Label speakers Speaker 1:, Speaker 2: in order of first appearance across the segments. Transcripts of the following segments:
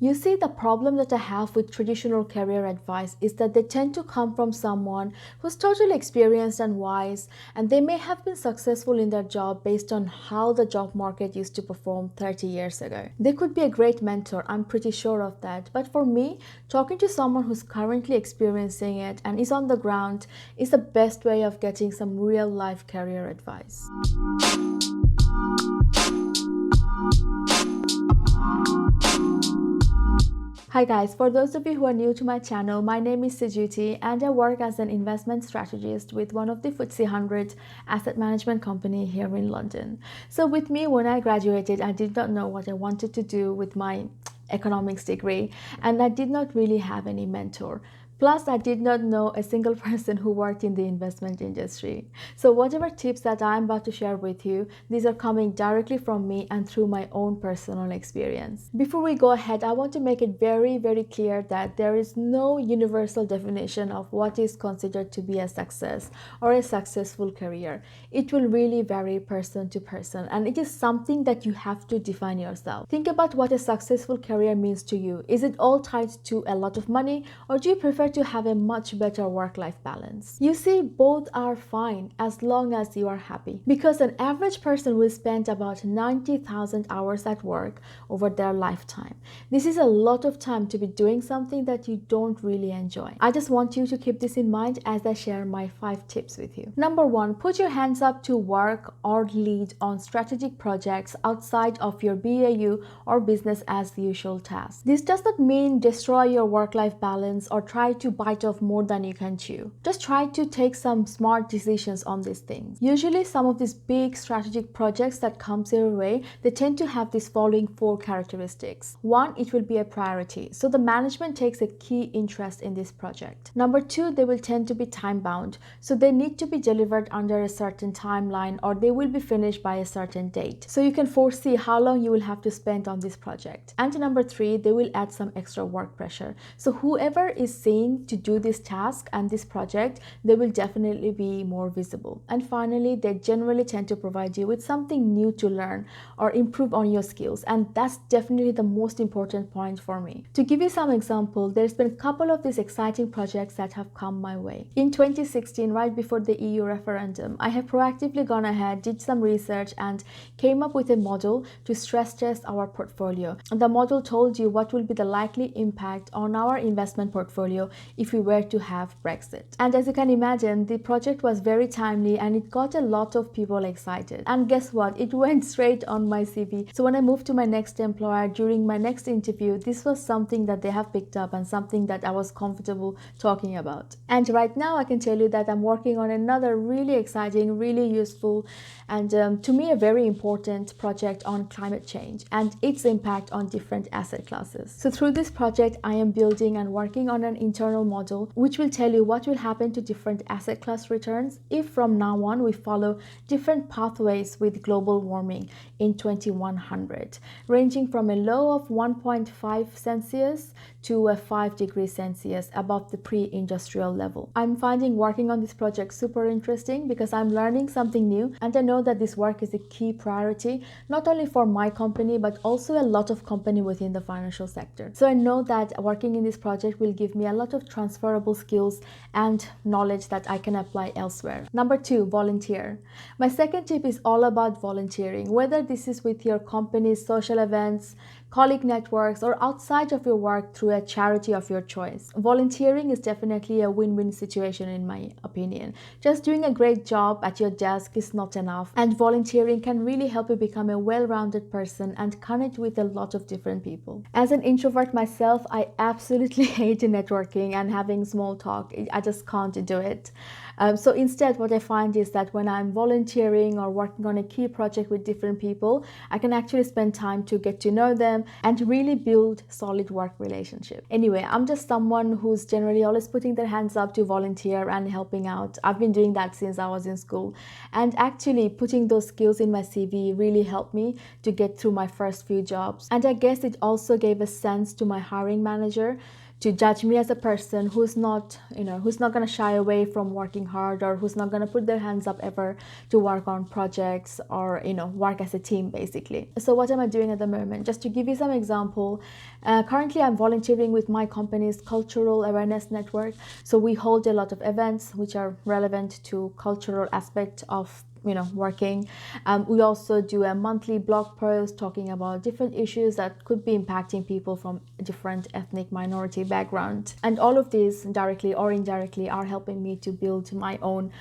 Speaker 1: You see, the problem that I have with traditional career advice is that they tend to come from someone who's totally experienced and wise, and they may have been successful in their job based on how the job market used to perform 30 years ago. They could be a great mentor, I'm pretty sure of that, but for me, talking to someone who's currently experiencing it and is on the ground is the best way of getting some real life career advice. Hi guys, for those of you who are new to my channel, my name is Sujuti and I work as an investment strategist with one of the FTSE 100 asset management company here in London. So with me, when I graduated, I did not know what I wanted to do with my economics degree, and I did not really have any mentor. Plus, I did not know a single person who worked in the investment industry. So whatever tips that I'm about to share with you, these are coming directly from me and through my own personal experience. Before we go ahead, I want to make it very clear that there is no universal definition of what is considered to be a success or a successful career. It will really vary person to person, and it is something that you have to define yourself. Think about what a successful career means to you. Is it all tied to a lot of money, or do you prefer to have a much better work-life balance? You see, both are fine as long as you are happy, because an average person will spend about 90,000 hours at work over their lifetime. This is a lot of time to be doing something that you don't really enjoy. I just want you to keep this in mind as I share my 5 tips with you. Number 1, put your hands up to work or lead on strategic projects outside of your BAU or business as usual tasks. This does not mean destroy your work-life balance or try to bite off more than you can chew. Just try to take some smart decisions on these things. Usually some of these big strategic projects that comes your way, they tend to have these following 4 characteristics. 1, it will be a priority. So the management takes a key interest in this project. Number 2, they will tend to be time bound. So they need to be delivered under a certain timeline, or they will be finished by a certain date. So you can foresee how long you will have to spend on this project. And number 3, they will add some extra work pressure. So whoever is seeing to do this task and this project, they will definitely be more visible. And finally, they generally tend to provide you with something new to learn or improve on your skills, and that's definitely the most important point for me. To give you some example, there's been a couple of these exciting projects that have come my way. In 2016, right before the EU referendum, I have proactively gone ahead, did some research and came up with a model to stress test our portfolio. And the model told you what will be the likely impact on our investment portfolio if we were to have Brexit. And as you can imagine, the project was very timely and it got a lot of people excited. And guess what? It went straight on my CV. So when I moved to my next employer during my next interview, this was something that they have picked up and something that I was comfortable talking about. And right now I can tell you that I'm working on another really exciting, really useful, and to me a very important project on climate change and its impact on different asset classes. So through this project, I am building and working on an internal model which will tell you what will happen to different asset class returns if from now on we follow different pathways with global warming in 2100, ranging from a low of 1.5 Celsius to a 5 degrees Celsius above the pre-industrial level. I'm finding working on this project super interesting because I'm learning something new, and I know that this work is a key priority not only for my company but also a lot of company within the financial sector. So I know that working in this project will give me a lot of transferable skills and knowledge that I can apply elsewhere. Number 2, volunteer. My second tip is all about volunteering, whether this is with your company's social events, colleague networks, or outside of your work through a charity of your choice. Volunteering is definitely a win-win situation in my opinion. Just doing a great job at your desk is not enough, and volunteering can really help you become a well-rounded person and connect with a lot of different people. As an introvert myself, I absolutely hate networking and having small talk. I just can't do it. So instead, what I find is that when I'm volunteering or working on a key project with different people, I can actually spend time to get to know them and really build solid work relationships. Anyway, I'm just someone who's generally always putting their hands up to volunteer and helping out. I've been doing that since I was in school, and actually putting those skills in my CV really helped me to get through my first few jobs. And I guess it also gave a sense to my hiring manager to judge me as a person who's not going to shy away from working hard, or who's not going to put their hands up ever to work on projects, or work as a team basically. So what am I doing at the moment? Just to give you some example, currently I'm volunteering with my company's cultural awareness network. So we hold a lot of events which are relevant to cultural aspect of working. We also do a monthly blog post talking about different issues that could be impacting people from different ethnic minority background, and all of these directly or indirectly are helping me to build my own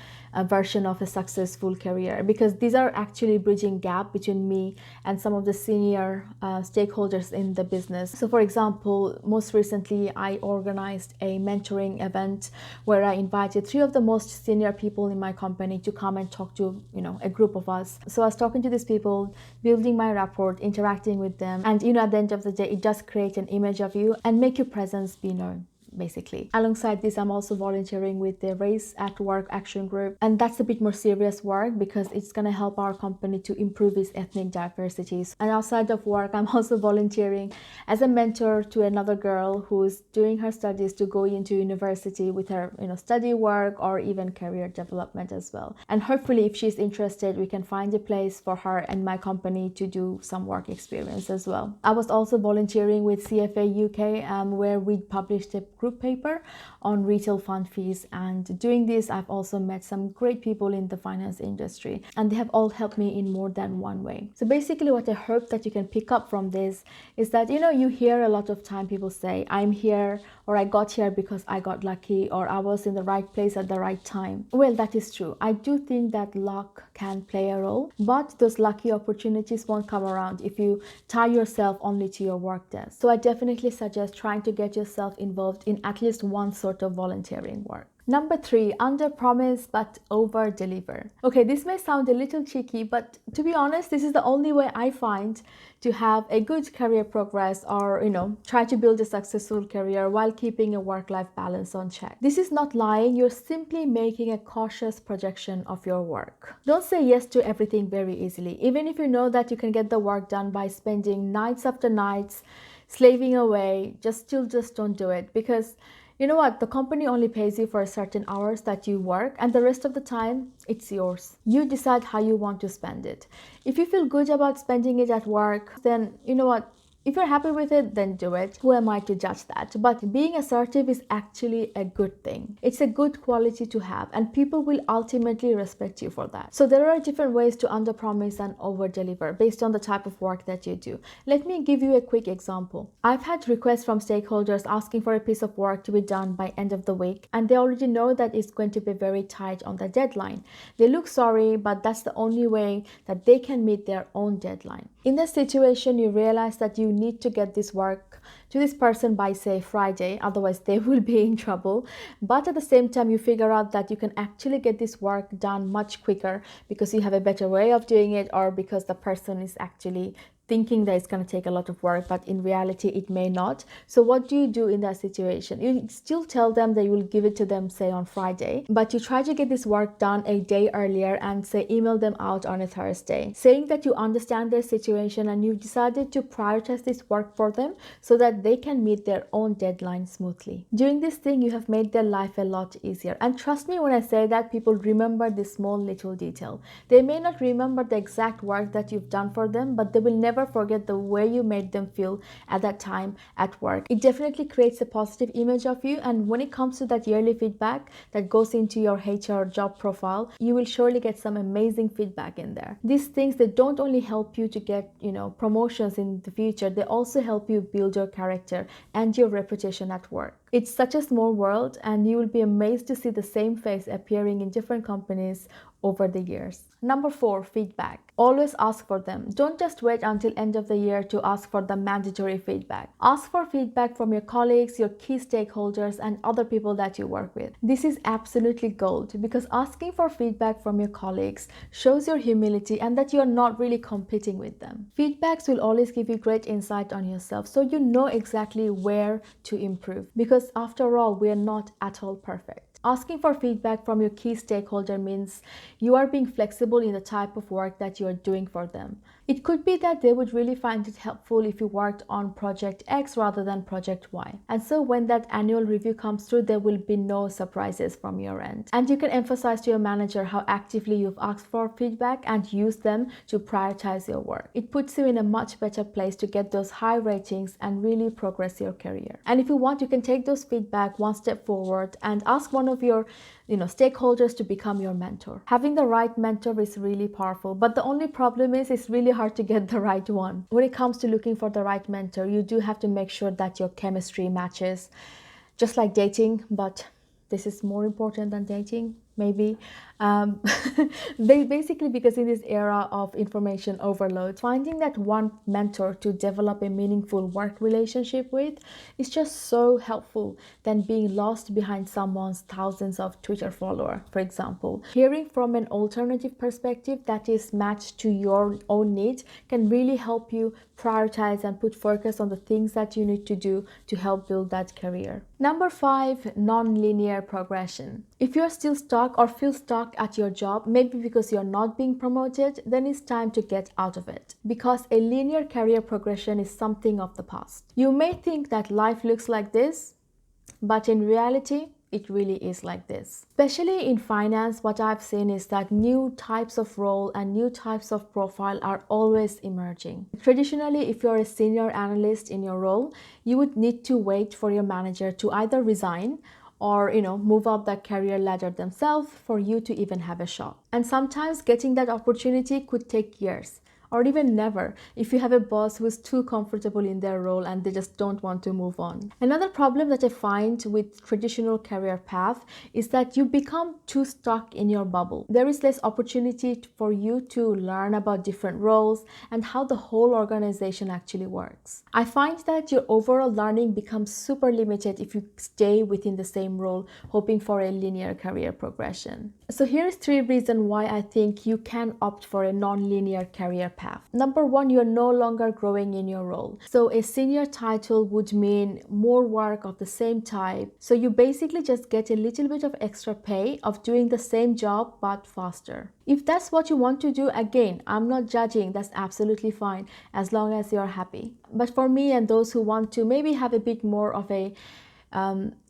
Speaker 1: version of a successful career, because these are actually bridging gap between me and some of the senior stakeholders in the business. So for example, most recently I organized a mentoring event where I invited 3 of the most senior people in my company to come and talk to a group of us. So I was talking to these people, building my rapport, interacting with them, and at the end of the day, it does create an image of you and make your presence be known, basically. Alongside this, I'm also volunteering with the Race at Work Action Group, and that's a bit more serious work because it's going to help our company to improve its ethnic diversity. And outside of work, I'm also volunteering as a mentor to another girl who's doing her studies to go into university with her study work or even career development as well. And hopefully, if she's interested, we can find a place for her and my company to do some work experience as well. I was also volunteering with CFA UK, where we published a group paper on retail fund fees, and doing this I've also met some great people in the finance industry, and they have all helped me in more than one way. So basically what I hope that you can pick up from this is that you hear a lot of time people say, I'm here, or I got here because I got lucky, or I was in the right place at the right time. Well, that is true. I do think that luck can play a role, but those lucky opportunities won't come around if you tie yourself only to your work desk. So I definitely suggest trying to get yourself involved in at least one sort of volunteering work. Number 3, under promise but over deliver. Okay, this may sound a little cheeky, but to be honest, this is the only way I find to have a good career progress, or try to build a successful career while keeping a work-life balance on check. This is not lying, you're simply making a cautious projection of your work. Don't say yes to everything very easily, even if you know that you can get the work done by spending nights after nights slaving away. Just don't do it, because you know what? The company only pays you for certain hours that you work, and the rest of the time, it's yours. You decide how you want to spend it. If you feel good about spending it at work, then you know what? If you're happy with it, then do it. Who am I to judge that? But being assertive is actually a good thing. It's a good quality to have, and people will ultimately respect you for that. So there are different ways to underpromise and overdeliver based on the type of work that you do. Let me give you a quick example. I've had requests from stakeholders asking for a piece of work to be done by end of the week, and they already know that it's going to be very tight on the deadline. They look sorry, but that's the only way that they can meet their own deadline. In this situation, you realize that you need to get this work to this person by say Friday, otherwise they will be in trouble. But at the same time, you figure out that you can actually get this work done much quicker because you have a better way of doing it, or because the person is actually thinking that it's going to take a lot of work, but in reality it may not. So what do you do in that situation? You still tell them that you will give it to them say on Friday, but you try to get this work done a day earlier and say email them out on a Thursday, saying that you understand their situation and you've decided to prioritize this work for them so that they can meet their own deadline smoothly. Doing this thing, you have made their life a lot easier. And trust me when I say that people remember this small little detail. They may not remember the exact work that you've done for them, but they will never forget the way you made them feel at that time at work. It definitely creates a positive image of you, and when it comes to that yearly feedback that goes into your HR job profile, you will surely get some amazing feedback in there. These things, they don't only help you to get promotions in the future, they also help you build your character and your reputation at work. It's such a small world, and you will be amazed to see the same face appearing in different companies over the years. Number 4, feedback. Always ask for them. Don't just wait until end of the year to ask for the mandatory feedback. Ask for feedback from your colleagues, your key stakeholders, and other people that you work with. This is absolutely gold, because asking for feedback from your colleagues shows your humility and that you are not really competing with them. Feedbacks will always give you great insight on yourself, so you know exactly where to improve, because after all, we are not at all perfect. Asking for feedback from your key stakeholder means you are being flexible in the type of work that you are doing for them. It could be that they would really find it helpful if you worked on project X rather than project Y. And so when that annual review comes through, there will be no surprises from your end. And you can emphasize to your manager how actively you've asked for feedback and use them to prioritize your work. It puts you in a much better place to get those high ratings and really progress your career. And if you want, you can take those feedback one step forward and ask one of your stakeholders to become your mentor. Having the right mentor is really powerful, but the only problem is it's really hard to get the right one. When it comes to looking for the right mentor, you do have to make sure that your chemistry matches, just like dating, but this is more important than dating, maybe. Basically, because in this era of information overload, finding that one mentor to develop a meaningful work relationship with is just so helpful than being lost behind someone's thousands of Twitter followers, for example. Hearing from an alternative perspective that is matched to your own needs can really help you prioritize and put focus on the things that you need to do to help build that career. Number 5, non-linear progression. If you're still stuck or feel stuck at your job, maybe because you're not being promoted, then it's time to get out of it, because a linear career progression is something of the past. You may think that life looks like this, but in reality, it really is like this. Especially in finance, what I've seen is that new types of role and new types of profile are always emerging. Traditionally, if you're a senior analyst in your role, you would need to wait for your manager to either resign or move up that career ladder themselves for you to even have a shot. And sometimes getting that opportunity could take years, or even never, if you have a boss who is too comfortable in their role and they just don't want to move on. Another problem that I find with traditional career path is that you become too stuck in your bubble. There is less opportunity for you to learn about different roles and how the whole organization actually works. I find that your overall learning becomes super limited if you stay within the same role, hoping for a linear career progression. So here's 3 reasons why I think you can opt for a non-linear career path. Number 1, you're no longer growing in your role. So a senior title would mean more work of the same type. So you basically just get a little bit of extra pay of doing the same job but faster. If that's what you want to do, again, I'm not judging, that's absolutely fine as long as you're happy. But for me and those who want to maybe have a bit more of a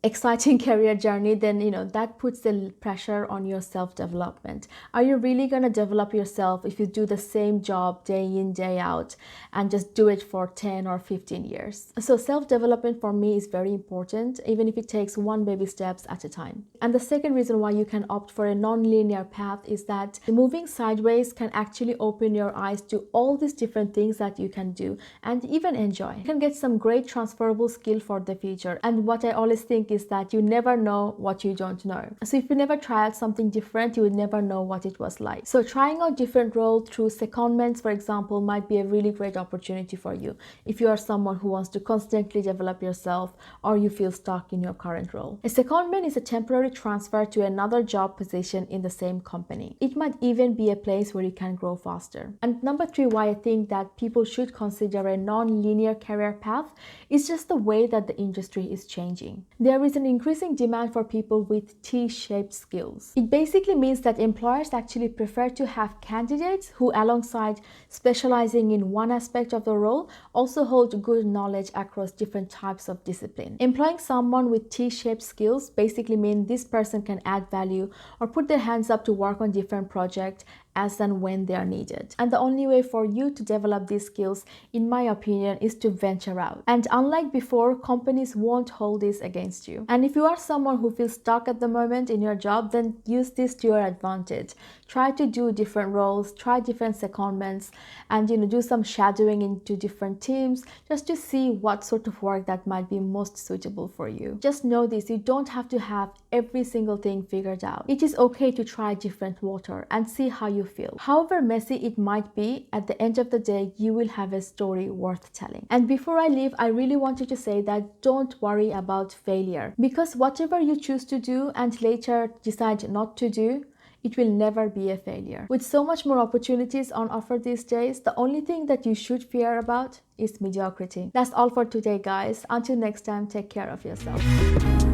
Speaker 1: exciting career journey, then that puts the pressure on your self-development. Are you really going to develop yourself if you do the same job day in, day out and just do it for 10 or 15 years? So self-development for me is very important, even if it takes 1 baby steps at a time. And the second reason why you can opt for a non-linear path is that moving sideways can actually open your eyes to all these different things that you can do and even enjoy. You can get some great transferable skill for the future. And what I always think is that you never know what you don't know. So if you never try out something different, you would never know what it was like. So trying out different roles through secondments, for example, might be a really great opportunity for you if you are someone who wants to constantly develop yourself or you feel stuck in your current role. A secondment is a temporary transfer to another job position in the same company. It might even be a place where you can grow faster. And number 3, why I think that people should consider a non-linear career path is just the way that the industry is changing. There is an increasing demand for people with T-shaped skills. It basically means that employers actually prefer to have candidates who, alongside specializing in one aspect of the role, also hold good knowledge across different types of discipline. Employing someone with T-shaped skills basically means this person can add value or put their hands up to work on different projects as and when they are needed. And the only way for you to develop these skills, in my opinion, is to venture out. And unlike before, companies won't hold this against you. And if you are someone who feels stuck at the moment in your job, then use this to your advantage. Try to do different roles, try different secondments, and do some shadowing into different teams just to see what sort of work that might be most suitable for you. Just know this, you don't have to have every single thing figured out. It is okay to try different water and see how you feel. However messy it might be, at the end of the day, you will have a story worth telling. And before I leave, I really wanted to say that don't worry about failure, because whatever you choose to do and later decide not to do, it will never be a failure. With so much more opportunities on offer these days, the only thing that you should fear about is mediocrity. That's all for today, guys. Until next time, take care of yourself.